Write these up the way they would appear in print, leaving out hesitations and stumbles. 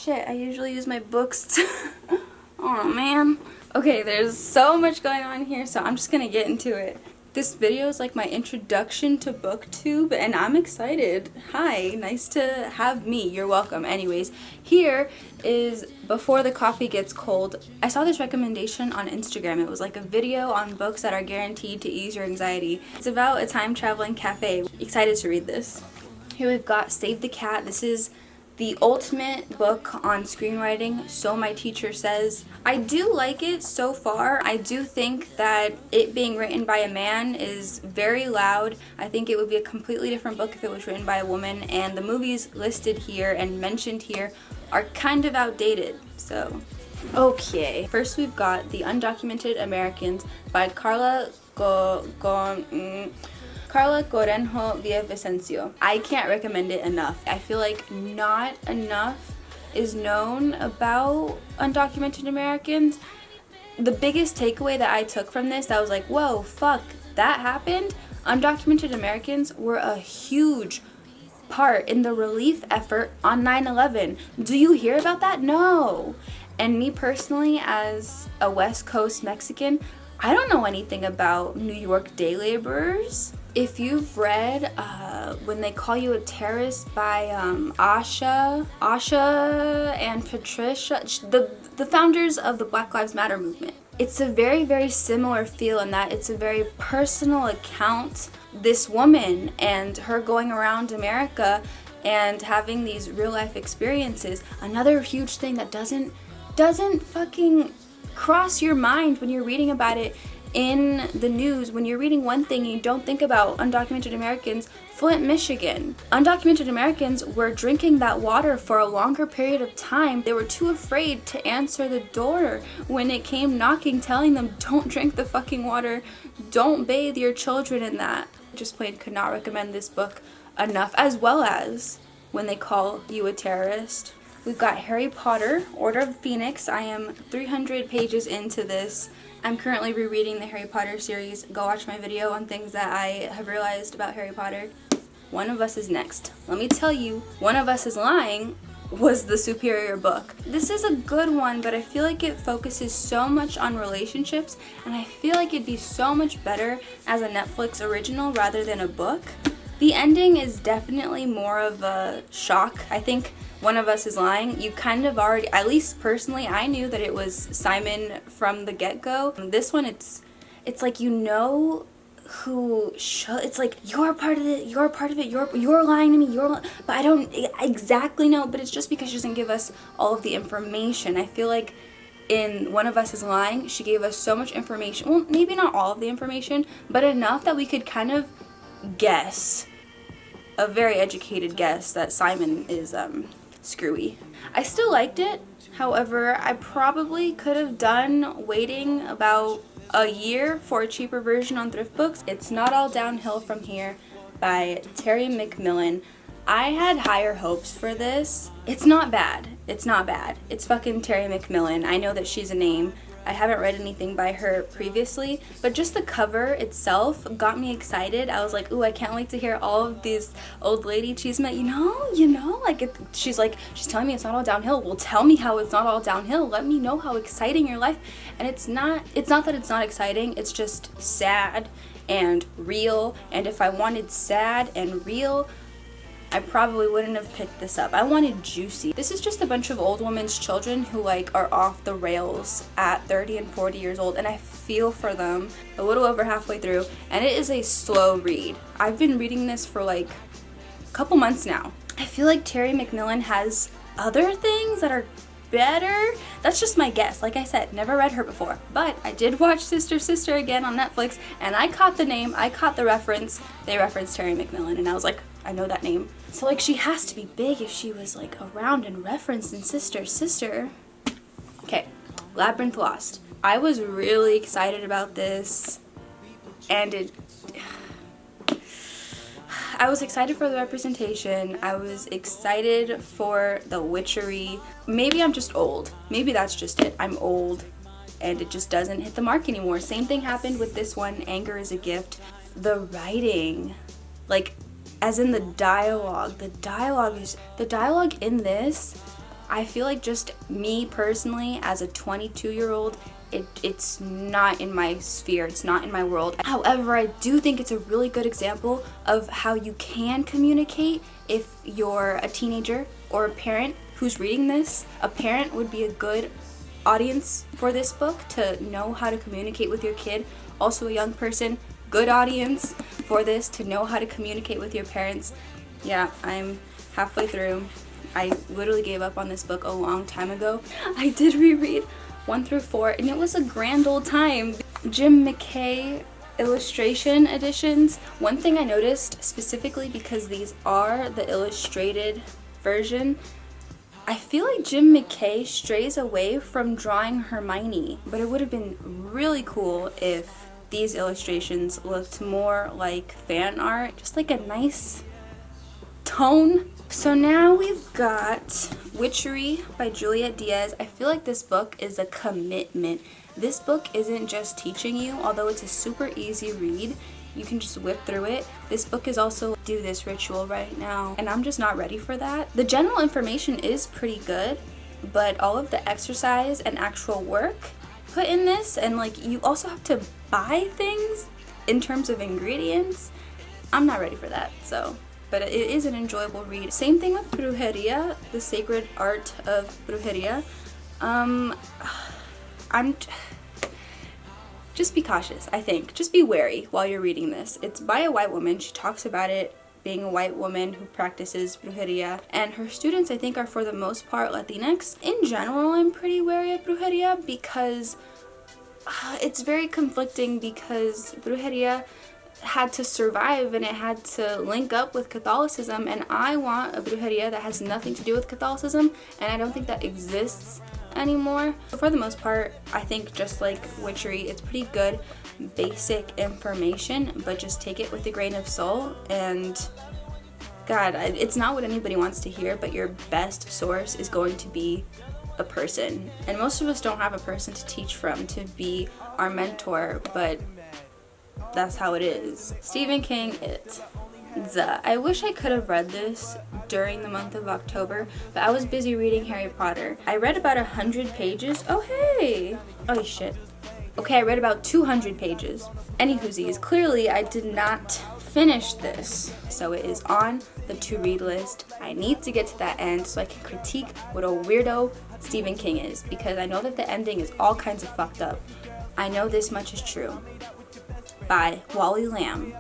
Shit, I usually use my books to... Oh man. Okay, there's so much going on here, so I'm just gonna get into it. This video is like my introduction to BookTube, and I'm excited. Hi, nice to have me. You're welcome. Anyways, here is Before the Coffee Gets Cold. I saw this recommendation on Instagram. It was like a video on books that are guaranteed to ease your anxiety. It's about a time-traveling cafe. Excited to read this. Here we've got Save the Cat. This is the ultimate book on screenwriting, so my teacher says. I do like it so far. I do think that it being written by a man is very loud. I think it would be a completely different book if it was written by a woman, and the movies listed here and mentioned here are kind of outdated, so. Okay, first we've got The Undocumented Americans by Carla Corenjo Villavicencio. I can't recommend it enough. I feel like not enough is known about undocumented Americans. The biggest takeaway that I took from this, that was like, whoa, fuck, that happened? Undocumented Americans were a huge part in the relief effort on 9/11. Do you hear about that? No. And me personally, as a West Coast Mexican, I don't know anything about New York day laborers. If you've read When They Call You a Terrorist by Asha and Patricia, the founders of the Black Lives Matter movement, it's a very, very similar feel in that it's a very personal account. This woman and her going around America and having these real life experiences. Another huge thing that doesn't fucking cross your mind when you're reading about it in the news. When you're reading one thing and you don't think about undocumented Americans, Flint, Michigan. Undocumented Americans were drinking that water for a longer period of time. They were too afraid to answer the door when it came knocking, telling them, don't drink the fucking water, don't bathe your children in that. Just plain could not recommend this book enough, as well as When They Call You a Terrorist. We've got Harry Potter, Order of the Phoenix. I am 300 pages into this. I'm currently rereading the Harry Potter series. Go watch my video on things that I have realized about Harry Potter. One of Us is next. Let me tell you, One of Us is Lying was the superior book. This is a good one, but I feel like it focuses so much on relationships, and I feel like it'd be so much better as a Netflix original rather than a book. The ending is definitely more of a shock. I think One of Us is Lying, you kind of already, at least personally, I knew that it was Simon from the get-go. This one, it's like, you know who it's like, you're part of it, you're lying to me, but I don't exactly know, but it's just because she doesn't give us all of the information. I feel like in One of Us is Lying, she gave us so much information, well, maybe not all of the information, but enough that we could kind of guess, a very educated guess, that Simon is screwy. I still liked it. However, I probably could have done waiting about a year for a cheaper version on thrift books. It's Not All Downhill from Here by Terry McMillan. I had higher hopes for this. It's not bad. It's not bad. It's fucking Terry McMillan. I know that she's a name. I haven't read anything by her previously, but just the cover itself got me excited. I was like, ooh, I can't wait to hear all of these old lady chisme, you know, like she's telling me it's not all downhill. Well, tell me how it's not all downhill. Let me know how exciting your life. And it's not that it's not exciting. It's just sad and real. And if I wanted sad and real, I probably wouldn't have picked this up. I wanted juicy. This is just a bunch of old women's children who are off the rails at 30 and 40 years old, and I feel for them a little over halfway through, and it is a slow read. I've been reading this for like a couple months now. I feel like Terry McMillan has other things that are better. That's just my guess. Like I said, never read her before, but I did watch Sister Sister again on Netflix, and I caught the name, I caught the reference. They referenced Terry McMillan, and I was like, I know that name. So like, she has to be big if she was like around and referenced in Sister Sister. Okay, Labyrinth Lost. I was really excited about this, and I was excited for the representation. I was excited for the witchery. Maybe I'm just old. Maybe that's just it. I'm old and it just doesn't hit the mark anymore. Same thing happened with this one, Anger is a Gift. The writing, like, as in the dialogue in this, I feel like just me personally as a 22-year-old, it's not in my sphere, it's not in my world. However, I do think it's a really good example of how you can communicate if you're a teenager or a parent who's reading this. A parent would be a good audience for this book to know how to communicate with your kid. Also a young person, good audience for this to know how to communicate with your parents. Yeah, I'm halfway through. I literally gave up on this book a long time ago. I did reread 1 through 4 and it was a grand old time. Jim McKay illustration editions. One thing I noticed specifically, because these are the illustrated version, I feel like Jim McKay strays away from drawing Hermione, but it would have been really cool if these illustrations looked more like fan art, just like a nice tone. So now we've got Witchery by Juliet Diaz. I feel like this book is a commitment. This book isn't just teaching you, although it's a super easy read. You can just whip through it. This book is also do this ritual right now, and I'm just not ready for that. The general information is pretty good, but all of the exercise and actual work put in this, and like you also have to buy things in terms of ingredients, I'm not ready for that. So, but it is an enjoyable read. Same thing with Brujeria, the sacred art of Brujeria. Just be cautious, I think. Just be wary while you're reading this. It's by a white woman. She talks about it being a white woman who practices brujeria, and her students, I think, are for the most part Latinx. In general, I'm pretty wary of brujeria because it's very conflicting, because brujeria had to survive and it had to link up with Catholicism, and I want a brujeria that has nothing to do with Catholicism, and I don't think that exists anymore. For the most part, I think just like Witchery, it's pretty good basic information, but just take it with a grain of salt. And God, it's not what anybody wants to hear, but your best source is going to be a person, and most of us don't have a person to teach from to be our mentor, but that's how it is. Stephen King, It. I wish I could have read this during the month of October, but I was busy reading Harry Potter. I read about 100 pages. Oh, hey! Oh, shit. Okay, I read about 200 pages. Anywhoosies, clearly I did not finish this, so it is on the to-read list. I need to get to that end so I can critique what a weirdo Stephen King is, because I know that the ending is all kinds of fucked up. I know this much is true. By Wally Lamb.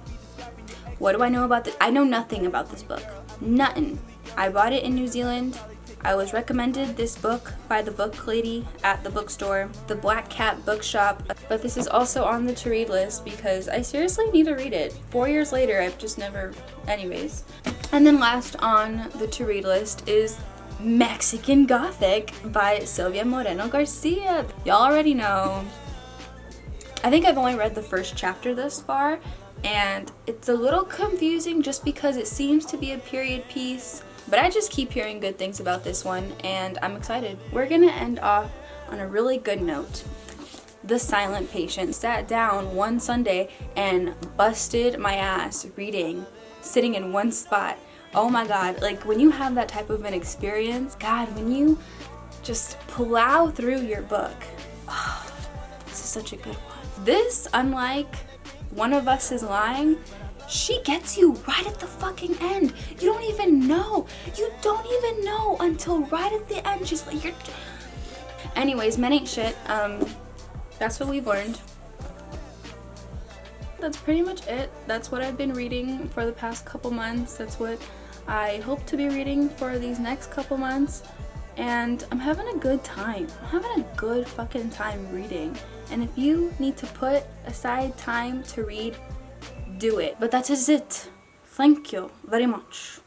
What do I know about this? I know nothing about this book. Nothing. I bought it in New Zealand. I was recommended this book by the book lady at the bookstore, the Black Cat Bookshop, but this is also on the to-read list because I seriously need to read it. 4 years later, I've just never... Anyways. And then last on the to-read list is Mexican Gothic by Silvia Moreno Garcia. Y'all already know. I think I've only read the first chapter thus far, and it's a little confusing just because it seems to be a period piece, but I just keep hearing good things about this one, and I'm excited. We're gonna end off on a really good note. The Silent Patient sat down one Sunday and busted my ass reading, sitting in one spot. Oh my God, like when you have that type of an experience, God, when you just plow through your book, oh, this is such a good one. This, unlike One of Us is Lying, she gets you right at the fucking end. You don't even know. You don't even know until right at the end. She's like, you're... Anyways, men ain't shit. That's what we've learned. That's pretty much it. That's what I've been reading for the past couple months. That's what I hope to be reading for these next couple months. And I'm having a good time. I'm having a good fucking time reading. And if you need to put aside time to read, do it. But that is it. Thank you very much.